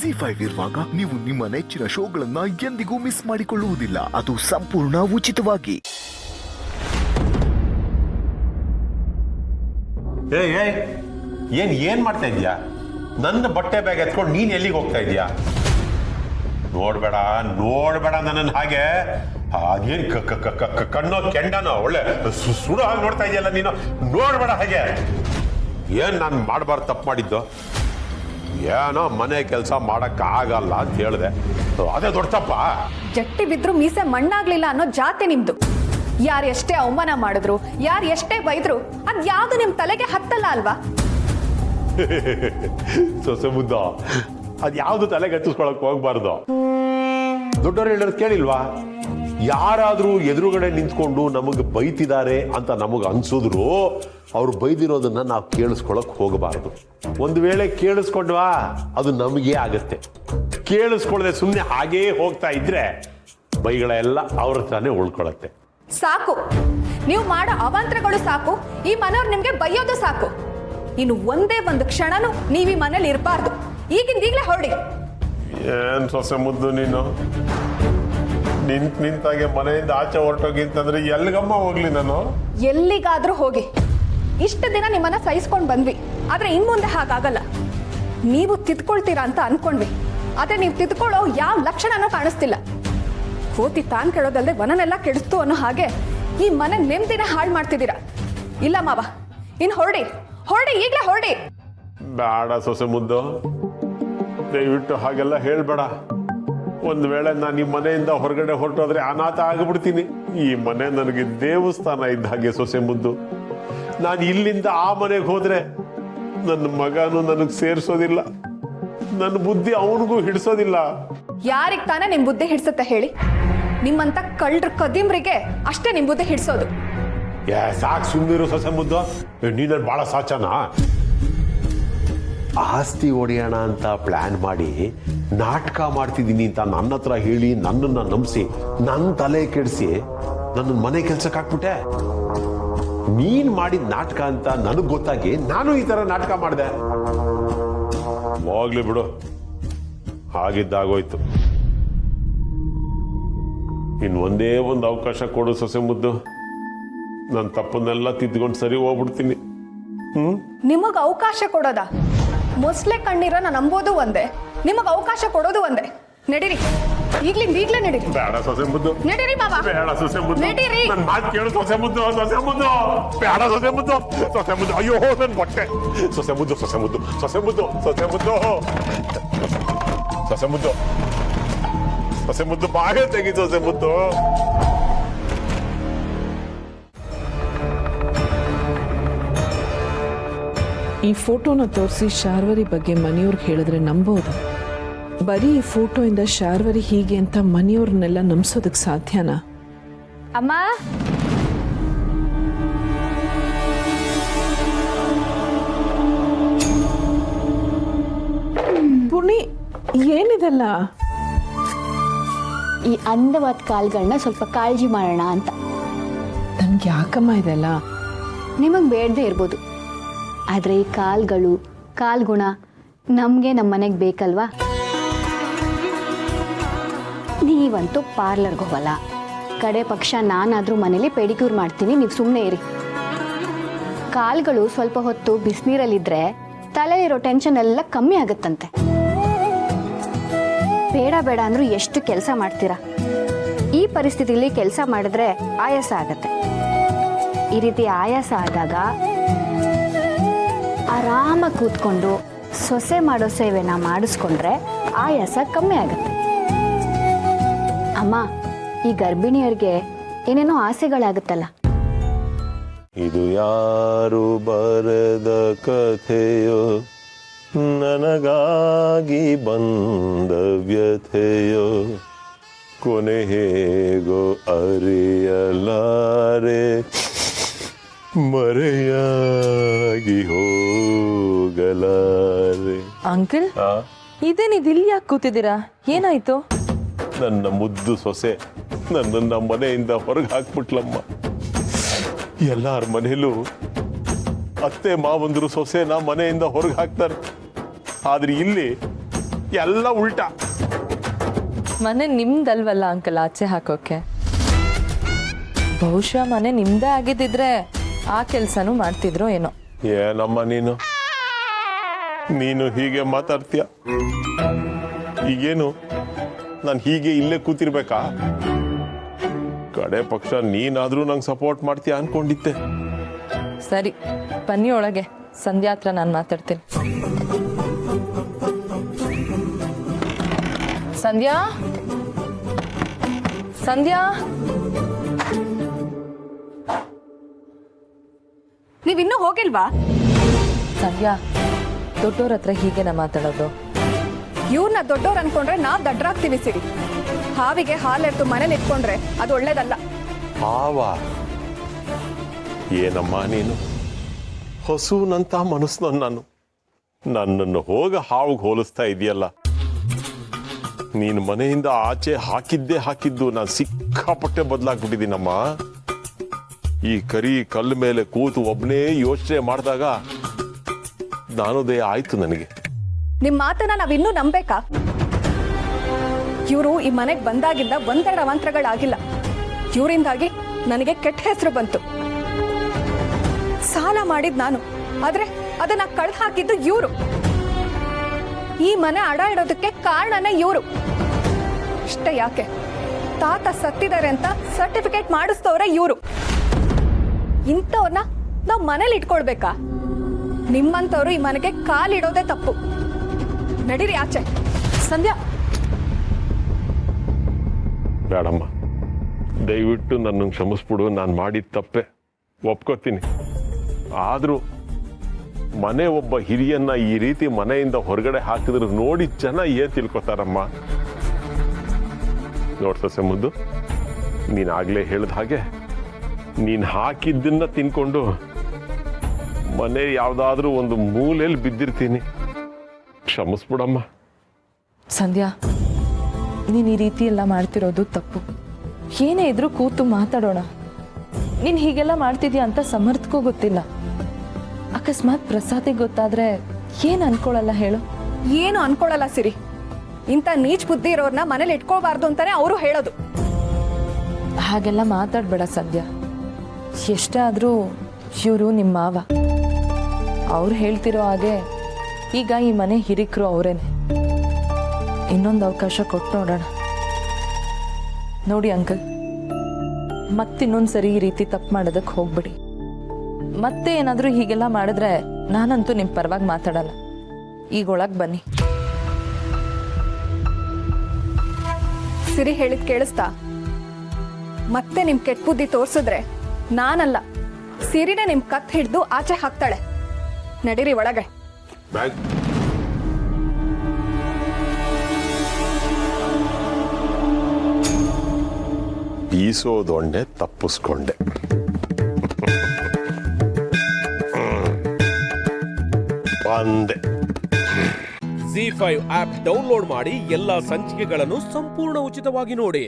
ZEE5 ಇರುವಾಗ ನೀವು ನಿಮ್ಮ ನೆಚ್ಚಿನ ಶೋಗಳನ್ನ ಎಂದಿಗೂ ಮಿಸ್ ಮಾಡಿಕೊಳ್ಳುವುದಿಲ್ಲ. ಅದು ಸಂಪೂರ್ಣ ಉಚಿತವಾಗಿ. ಏನ್ ಮಾಡ್ತಾ ಇದೀಯಾ? ನನ್ನ ಬಟ್ಟೆ ಬ್ಯಾಗ್ ಎತ್ಕೊಂಡು ನೀನ್ ಎಲ್ಲಿಗೆ ಹೋಗ್ತಾ ಇದೀಯಾ? ನೋಡ್ಬೇಡ ನನ್ನನ್ನು ಹಾಗೆ. ಅದೇನ್ ಕಣ್ಣೋ ಕೆಂಡನೋ ಒಳ್ಳೆ ಸುಡು ಹಾಗೆ ನೋಡ್ತಾ ಇದೆಯಲ್ಲ ನೀನು. ನೋಡ್ಬೇಡ ಹಾಗೆ. ಏನ್ ನಾನು ಮಾಡಬಾರ್ದು ತಪ್ಪು ಮಾಡಿದ್ದು? ಏನೋ ಮನೆ ಕೆಲಸ ಮಾಡಕ್ಕಾಗಲ್ಲ ಅಂತ ಹೇಳ್ದೆ, ಅದೇ ದೊಡ್ಡ ತಪ್ಪ. ಜಟ್ಟಿ ಬಿದ್ರು ಮೀಸೆ ಮಣ್ಣಾಗ್ಲಿಲ್ಲ ಅನ್ನೋ ಜಾತಿ ನಿಮ್ದು. ಯಾರು ಎಷ್ಟೇ ಅವಮಾನ ಮಾಡಿದ್ರು, ಯಾರು ಎಷ್ಟೇ ಬೈದ್ರು, ಅದ್ಯಾವುದು ನಿಮ್ ತಲೆಗೆ ಹತ್ತಲ್ಲ ಅಲ್ವಾ? ಸೊಸೆ ಮುದ್ದ, ಅದ್ಯಾವುದು ತಲೆಗೆ ಹತ್ತಿಸ್ಕೊಳಕ್ ಹೋಗ್ಬಾರ್ದು. ದೊಡ್ಡವ್ರು ಹೇಳೋದು ಕೇಳಿಲ್ವಾ? ಯಾರಾದ್ರೂ ಎದುರುಗಡೆ ನಿಂತ್ಕೊಂಡು ನಮಗೆ ಬೈತಿದ್ದಾರೆ ಅಂತ ನಮಗೆ ಅನ್ಸಿದ್ರು ಅವ್ರು ಬೈದಿರೋದನ್ನ ನಾವು ಕೇಳಿಸ್ಕೊಳಕ್ ಹೋಗಬಾರ್ದು. ಒಂದು ವೇಳೆ ಕೇಳಿಸ್ಕೊಂಡ್ವಾ ಅದು ನಮಗೆ ಆಗತ್ತೆ. ಕೇಳಿಸ್ಕೊಳ್ಳದೆ ಸುಮ್ಮನೆ ಹಾಗೇ ಹೋಗ್ತಾ ಇದ್ರೆ ಬೈಗಳೆಲ್ಲ ಅವ್ರ ತಾನೇ ಉಳ್ಕೊಳತ್ತೆ. ಸಾಕು, ನೀವು ಮಾಡೋ ಅವಾಂತರಗಳು ಸಾಕು. ಈ ಮನೆಯವ್ರು ನಿಮ್ಗೆ ಬೈಯೋದು ಸಾಕು. ಇನ್ನು ಒಂದೇ ಒಂದು ಕ್ಷಣನೂ ನೀವು ಈ ಮನೇಲಿ ಇರಬಾರ್ದು. ಈಗಿಂದೀಗ್ಲೇ ಹೊರಡಿ. ಏನ್ ಸೊಸೆ ಮುದ್ದು ನೀನು? ನಿಂತಾಗೆ ಮನೆಯಿಂದ ಆಚೆ ಹೊರಟೋಗಿ ಅಂತಂದ್ರೆ ಎಲ್ಲಿಗಮ್ಮ ಹೋಗ್ಲಿ ನಾನು? ಎಲ್ಲಿಗಾದ್ರೂ ಹೋಗಿ. ಇಷ್ಟು ದಿನ ನಿಮ್ಮನ್ನ ಸಹಿಸ್ಕೊಂಡು ಬಂದ್ವಿ, ಆದ್ರೆ ಇನ್ ಮುಂದೆ ಹಾಗಾಗಲ್ಲ. ನೀವು ತಿದ್ಕೊಳ್ತೀರಾ ಅಂತ ಅನ್ಕೊಂಡ್ವಿ, ಆದ್ರೆ ನೀವು ತಿದ್ಕೊಳ್ಳೋ ಯಾವ ಲಕ್ಷಣನೂ ಕಾಣಿಸ್ತಿಲ್ಲ. ಕೋತಿ ತಾನ್ ಕೆಡೋದಲ್ದೆ ವನನೆಲ್ಲ ಕೆಡಿಸ್ತು ಅನ್ನೋ ಹಾಗೆ ಈ ಮನೆ ನೆಮ್ಮದಿನ ಹಾಳು ಮಾಡ್ತಿದ್ದೀರಾ. ಇಲ್ಲ ಮಾವ, ಇನ್ ಹೊರಡಿ, ಈಗ್ಲೇ ಹೊರಡಿ. ಬೇಡ ಸೊಸೆ ಮುದ್ದು, ದಯವಿಟ್ಟು ಹಾಗೆಲ್ಲ ಹೇಳ್ಬೇಡ. ಒಂದ್ ವೇಳೆ ನಾನು ಈ ಮನೆಯಿಂದ ಹೊರಗಡೆ ಹೊರಟೋದ್ರೆ ಅನಾಥ ಆಗಿಬಿಡ್ತೀನಿ. ಈ ಮನೆ ನನಗೆ ದೇವಸ್ಥಾನ ಇದ್ದ ಹಾಗೆ ಸೊಸೆ ಮುದ್ದು. ನಾನು ಇಲ್ಲಿಂದ ಆ ಮನೆಗೆ ಹೋದ್ರೆ ನನ್ನ ಮಗನು ನನಗೆ ಸೇರಿಸೋದಿಲ್ಲ, ನನ್ನ ಬುದ್ಧಿ ಅವನಿಗೂ ಹಿಡಿಸೋದಿಲ್ಲ. ಯಾರಿಗ್ ತಾನೇ ನಿಮ್ ಬುದ್ಧಿ ಹಿಡ್ಸತ್ತೆ ಹೇಳಿ? ನಿಮ್ಮಂತ ಕಳ್ರ ಕದಿಮ್ರಿಗೆ ಅಷ್ಟೇ ನಿಮ್ ಬುದ್ಧಿ ಹಿಡ್ಸೋದು. ಸಾಕು ಸುಮ್ಮನಿರು ಸೊಸೆ ಮುದ್ದು. ನೀನಲ್ಲಿ ಬಹಳ ಸಾಚನಾ? ಆಸ್ತಿ ಹೊಡೆಯೋಣ ಅಂತ ಪ್ಲಾನ್ ಮಾಡಿ ನಾಟಕ ಮಾಡ್ತಿದ್ದೀನಿ ಅಂತ ನನ್ನ ಹತ್ರ ಹೇಳಿ ನನ್ನನ್ನ ನಂಬಿಸಿ ನನ್ನ ತಲೆ ಕೆಡಿಸಿ ನನ್ನ ಮನೆ ಕೆಲ್ಸಕ್ಕೆ ಹಾಕ್ಬಿಟ್ಟೆ. ನೀನ್ ಮಾಡಿದ ನಾಟಕ ಅಂತ ನನಗ್ ಗೊತ್ತಾಗಿ ನಾನು ಈ ತರ ನಾಟಕ ಮಾಡಿದೆ. ಹೋಗ್ಲಿ ಬಿಡು, ಆಗಿದ್ದಾಗೋಯ್ತು. ಇನ್ ಒಂದೇ ಒಂದು ಅವಕಾಶ ಕೊಡು ಸೊಸೆ ಮುದ್ದು. ನನ್ನ ತಪ್ಪನ್ನೆಲ್ಲ ತಿದ್ಕೊಂಡು ಸರಿ ಹೋಗ್ಬಿಡ್ತೀನಿ. ನಿಮಗ್ ಅವಕಾಶ ಕೊಡೋದ? ಮೊಸ್ಲೆ ಕಣ್ಣೀರ ನಂಬೋದು ಒಂದೇ, ನಿಮಗ್ ಅವಕಾಶ ಕೊಡೋದು ಒಂದೇ. ನಡೀರಿ, ಈಗ್ಲೇ ನಡೀರಿ. ಬೇಡ ಸೊಸೆ ಮುದ್ದು, ನಡೀರಿ ಮಾವ. ಬೇಡ ಸೊಸೆ ಮುದ್ದು, ನಡೀರಿ. ನನ್ನ ಮಾತು ಕೇಳು ಸೊಸೆ ಮುದ್ದು. ಬೇಡ ಸೊಸೆ ಮುದ್ದು. ಅಯ್ಯೋ ನನ್ ಬಟ್ಟೆ. ಸೊಸೆ ಮುದ್ದು. ಬಾಯ ತೆಗಿ ಸೊಸೆ ಮುದ್ದು. ಈ ಫೋಟೋನ ತೋರಿಸಿ ಶಾರ್ವರಿ ಬಗ್ಗೆ ಮನೆಯವ್ರಿಗೆ ಹೇಳಿದ್ರೆ ನಂಬೋದು? ಬರೀ ಈ ಫೋಟೋಯಿಂದ ಶಾರ್ವರಿ ಹೀಗೆ ಅಂತ ಮನೆಯವ್ರನ್ನೆಲ್ಲ ನಂಬಿಸೋದಕ್ಕೆ ಸಾಧ್ಯನಾ? ಅಮ್ಮ, ಪುಣಿ, ಏನಿದೆಲ್ಲ? ಈ ಅಂದವಾದ ಕಾಲ್ಗಳನ್ನ ಸ್ವಲ್ಪ ಕಾಳಜಿ ಮಾಡೋಣ ಅಂತ. ನನ್ಗೆ ಯಾಕಮ್ಮ ಇದೆಲ್ಲ? ನಿಮಗೆ ಬೇಡದೇ ಇರ್ಬೋದು, ಆದರೆ ಈ ಕಾಲ್ಗುಣ ನಮಗೆ ನಮ್ಮ ಮನೆಗೆ ಬೇಕಲ್ವಾ? ನೀವಂತೂ ಪಾರ್ಲರ್ಗೆ ಹೋಗಲ್ಲ, ಕಡೆ ಪಕ್ಷ ನಾನಾದರೂ ಮನೇಲಿ ಪೆಡಿಕ್ಯೂರ್ ಮಾಡ್ತೀನಿ, ನೀವು ಸುಮ್ಮನೆ ಇರಿ. ಕಾಲ್ಗಳು ಸ್ವಲ್ಪ ಹೊತ್ತು ಬಿಸಿನೀರಲ್ಲಿದ್ದರೆ ತಲೆಯಲ್ಲಿರೋ ಟೆನ್ಷನ್ ಎಲ್ಲ ಕಮ್ಮಿ ಆಗುತ್ತಂತೆ. ಬೇಡ ಅಂದರೂ ಎಷ್ಟು ಕೆಲಸ ಮಾಡ್ತೀರಾ? ಈ ಪರಿಸ್ಥಿತಿಲಿ ಕೆಲಸ ಮಾಡಿದ್ರೆ ಆಯಾಸ ಆಗತ್ತೆ. ಈ ರೀತಿ ಆಯಾಸ ಆದಾಗ ಆರಾಮಾಗಿ ಕೂತ್ಕೊಂಡು ಸೊಸೆ ಮಾಡೋ ಸೇವೆನ ಮಾಡಿಸ್ಕೊಂಡ್ರೆ ಆಯಾಸ ಕಮ್ಮಿ ಆಗುತ್ತೆ. ಅಮ್ಮ, ಈ ಗರ್ಭಿಣಿಯರಿಗೆ ಏನೇನೋ ಆಸೆಗಳಾಗುತ್ತಲ್ಲ. ಇದು ಯಾರು ಬರೆದ ಕಥೆಯೋ, ನನಗಾಗಿ ಬಂದ ವ್ಯಥೆಯೋ, ಕೊನೆ ಹೇಗೋ ಅರಿಯಲಾರೆ, ಮರೆಯಾಗಿ ಹೋಗಲಾರೆ. ಅಂಕಲ್, ಇದೇನಿದಿಲ್ಲಿ ಯಾಕೆ ಕೂತಿದ್ದೀರಾ? ಏನಾಯ್ತು? ನನ್ನ ಮುದ್ದು ಸೊಸೆ ನನ್ನನ್ನ ಮನೆಯಿಂದ ಹೊರಗೆ ಹಾಕ್ಬಿಟ್ಲಮ್ಮ. ಎಲ್ಲಾರ ಮನೇಲೂ ಅತ್ತೆ ಮಾವಂದ್ರು ಸೊಸೆನ ಮನೆಯಿಂದ ಹೊರಗೆ ಹಾಕ್ತಾರೆ. ಆದ್ರೆ ಇಲ್ಲಿ ಎಲ್ಲ ಉಲ್ಟಾ. ಮನೆ ನಿಮ್ದಲ್ವಲ್ಲ ಅಂಕಲ್ ಆಚೆ ಹಾಕೋಕೆ. ಬಹುಶಃ ಮನೆ ನಿಮ್ದೇ ಆಗಿದ್ದಿದ್ರೆ ಆ ಕೆಲ್ಸನೂ ಮಾಡ್ತಿದ್ರು ಏನೋ. ಏನಮ್ಮ ನೀನು ಹೀಗೆ ಮಾತಾಡ್ತೀಯ? ಈಗೇನು ನಾನು ಹೀಗೆ ಇಲ್ಲೇ ಕೂತಿರ್ಬೇಕಾ? ಕಡೆ ಪಕ್ಷ ನೀನಾದ್ರೂ ನಂಗೆ ಸಪೋರ್ಟ್ ಮಾಡ್ತೀಯ ಅನ್ಕೊಂಡಿದ್ದೆ. ಸರಿ ಬನ್ನಿ ಒಳಗೆ, ಸಂಧ್ಯಾ ಹತ್ರ ನಾನು ಮಾತಾಡ್ತೀನಿ. ಸಂಧ್ಯಾ ಸಂಧ್ಯಾ, ನೀವಿನ್ನೂ ಹೋಗಿಲ್ವಾ? ಸಂಧ್ಯಾ, ದೊಡ್ಡೋರ ಹತ್ರ ಹೀಗೆನ ಮಾತಾಡೋದು? ಇವ್ರನ್ನ ದೊಡ್ಡವ್ರು ಅನ್ಕೊಂಡ್ರೆ ನಾವ್ ದಡ್ರಾಗ್ತೀವಿ ಸಿರಿ. ಹಾವಿಗೆ ಹಾಲೆರ್ತು ಮನೇಲಿ ಇಟ್ಕೊಂಡ್ರೆ ಅದು ಒಳ್ಳೇದಲ್ಲ. ಹಾವಾ? ಏನಮ್ಮ ನೀನು ಹಸುನಂತ ಮನಸ್ಸು ನನ್ನನ್ನು ಹೋಗ ಹಾವಿಗೆ ಹೋಲಿಸ್ತಾ ಇದೆಯಲ್ಲ. ನೀನು ಮನೆಯಿಂದ ಆಚೆ ಹಾಕಿದ್ದು ನಾನು ಸಿಕ್ಕಾಪಟ್ಟೆ ಬದಲಾಗ್ಬಿಟ್ಟಿದ್ದೀನಮ್ಮ. ಈ ಕರಿ ಕಲ್ಲು ಮೇಲೆ ಕೂತು ಒಬ್ಬನೇ ಯೋಚನೆ ಮಾಡಿದಾಗ ಜ್ಞಾನೋದಯ ಆಯ್ತು ನನಗೆ. ನಿಮ್ ಮಾತನ್ನ ನಾವಿನ್ನೂ ನಂಬೇಕಾ? ಇವರು ಈ ಮನೆಗೆ ಬಂದಾಗಿಂದ ಒಂದೆರಡು ಅವಾಂತರಗಳಾಗಿಲ್ಲ. ಇವರಿಂದಾಗಿ ನನಗೆ ಕೆಟ್ಟ ಹೆಸರು ಬಂತು. ಸಾಲ ಮಾಡಿದ್ ನಾನು, ಆದ್ರೆ ಅದನ್ನ ಕಳ್ದು ಹಾಕಿದ್ದು ಇವರು. ಈ ಮನೆ ಅಡ ಇಡೋದಕ್ಕೆ ಕಾರಣನೇ ಇವರು. ಇಷ್ಟೇ ಯಾಕೆ, ತಾತ ಸತ್ತಿದ್ದಾರೆ ಅಂತ ಸರ್ಟಿಫಿಕೇಟ್ ಮಾಡಿಸ್ತವ್ರೆ ಇವರು. ಇಂಥವ್ರನ್ನ ನಾವು ಮನೇಲಿ ಇಟ್ಕೊಳ್ಬೇಕಾ? ನಿಮ್ಮಂಥವ್ರು ಈ ಮನೆಗೆ ಕಾಲಿಡೋದೇ ತಪ್ಪು. ನಡೀರಿ ಆಚೆ. ಸಂಧ್ಯಾ, ಬೇಡಮ್ಮ, ದಯವಿಟ್ಟು ನನ್ನನ್ನು ಕ್ಷಮಿಸ್ಬಿಡು. ನಾನು ಮಾಡಿದ ತಪ್ಪೆ ಒಪ್ಕೋತೀನಿ. ಆದರೂ ಮನೆ ಒಬ್ಬ ಹಿರಿಯನ್ನ ಈ ರೀತಿ ಮನೆಯಿಂದ ಹೊರಗಡೆ ಹಾಕಿದ್ರೆ ನೋಡಿ ಜನ ಏನ್ ತಿಳ್ಕೊತಾರಮ್ಮ? ನೋಡ್ಸೆ ಮುದ್ದು, ನೀನಾಗ್ಲೇ ಹೇಳಿದ ಹಾಗೆ ನೀನು ಹಾಕಿದ್ದನ್ನ ತಿನ್ಕೊಂಡು ಮನೆ ಯಾವ್ದಾದ್ರೂ ಒಂದು ಮೂಲೆಯಲ್ಲಿ ಬಿದ್ದಿರ್ತೀನಿ. ಕ್ಷಮಿಸ್ಬಿಡಮ್ಮ. ಸಂಧ್ಯಾ, ನೀನು ಈ ರೀತಿ ಎಲ್ಲ ಮಾಡ್ತಿರೋದು ತಪ್ಪು. ಏನೇ ಇದ್ರೂ ಕೂತು ಮಾತಾಡೋಣ. ನೀನು ಹೀಗೆಲ್ಲ ಮಾಡ್ತಿದ್ಯಾ ಅಂತ ಸಮರ್ಥಕ್ಕೂ ಗೊತ್ತಿಲ್ಲ. ಅಕಸ್ಮಾತ್ ಪ್ರಸಾದಿಗೆ ಗೊತ್ತಾದ್ರೆ ಏನು ಅನ್ಕೊಳ್ಳಲ್ಲ ಹೇಳು? ಏನು ಅನ್ಕೊಳ್ಳಲ್ಲ ಸಿರಿ. ಇಂಥ ನೀಚ್ ಬುದ್ಧಿ ಇರೋರ್ನ ಮನೇಲಿ ಇಟ್ಕೋಬಾರ್ದು ಅಂತಾನೆ ಅವರು ಹೇಳೋದು. ಹಾಗೆಲ್ಲ ಮಾತಾಡ್ಬೇಡ ಸಂಧ್ಯಾ. ಎಷ್ಟೇ ಆದರೂ ಇವರು ನಿಮ್ಮ ಮಾವ. ಅವ್ರು ಹೇಳ್ತಿರೋ ಹಾಗೆ ಈಗ ಈ ಮನೆ ಹಿರಿಕರು ಅವರೇನೆ. ಇನ್ನೊಂದು ಅವಕಾಶ ಕೊಟ್ಟು ನೋಡೋಣ. ನೋಡಿ ಅಂಕಲ್, ಮತ್ತಿನ್ನೊಂದ್ಸರಿ ಈ ರೀತಿ ತಪ್ಪು ಮಾಡೋದಕ್ಕೆ ಹೋಗ್ಬಿಡಿ. ಮತ್ತೆ ಏನಾದರೂ ಹೀಗೆಲ್ಲ ಮಾಡಿದ್ರೆ ನಾನಂತೂ ನಿಮ್ಮ ಪರವಾಗಿ ಮಾತಾಡಲ್ಲ. ಈಗ ಒಳಗೆ ಬನ್ನಿ. ಸಿರಿ ಹೇಳಿದ್ ಕೇಳಿಸ್ತಾ? ಮತ್ತೆ ನಿಮ್ ಕೆಟ್ಟ ಬುದ್ಧಿ ತೋರ್ಸಿದ್ರೆ ನಾನಲ್ಲ, ಸಿರಿನೇ ನಿಮ್ ಕತ್ ಹಿಡ್ದು ಆಚೆ ಹಾಕ್ತಾಳೆ. ನಡೀರಿ ಒಳಗೆ. ಬೀಸೋದೊಂಡೆ ತಪ್ಪಿಸ್ಕೊಂಡೆ. ಬಂದೆ. ZEE5 ಆಪ್ ಡೌನ್ಲೋಡ್ ಮಾಡಿ ಎಲ್ಲಾ ಸಂಚಿಕೆಗಳನ್ನು ಸಂಪೂರ್ಣ ಉಚಿತವಾಗಿ ನೋಡಿ.